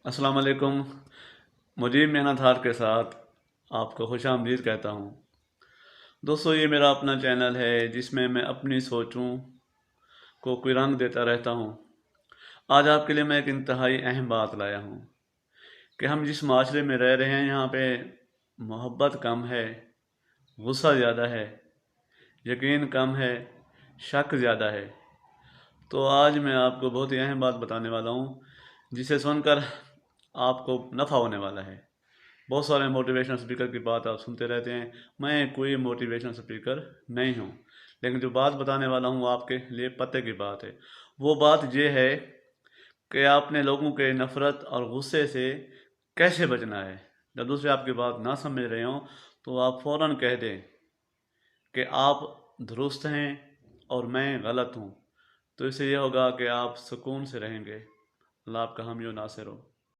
السلام علیکم۔ مجیب محنت ہار کے ساتھ آپ کو خوش آمدید کہتا ہوں۔ دوستو، یہ میرا اپنا چینل ہے جس میں اپنی سوچوں کو کوئی رنگ دیتا رہتا ہوں۔ آج آپ کے لیے میں ایک انتہائی اہم بات لایا ہوں کہ ہم جس معاشرے میں رہ رہے ہیں یہاں پہ محبت کم ہے، غصہ زیادہ ہے، یقین کم ہے، شک زیادہ ہے۔ تو آج میں آپ کو بہت ہی اہم بات بتانے والا ہوں جسے سن کر آپ کو نفع ہونے والا ہے۔ بہت سارے موٹیویشنل اسپیکر کی بات آپ سنتے رہتے ہیں، میں کوئی موٹیویشنل اسپیکر نہیں ہوں، لیکن جو بات بتانے والا ہوں وہ آپ کے لیے پتے کی بات ہے۔ وہ بات یہ ہے کہ آپ نے لوگوں کے نفرت اور غصے سے کیسے بچنا ہے۔ جب دوسرے آپ کی بات نہ سمجھ رہے ہوں تو آپ فوراً کہہ دیں کہ آپ درست ہیں اور میں غلط ہوں، تو اس سے یہ ہوگا کہ آپ سکون سے رہیں گے۔ اللہ آپ کا حامی و ناصر ہو۔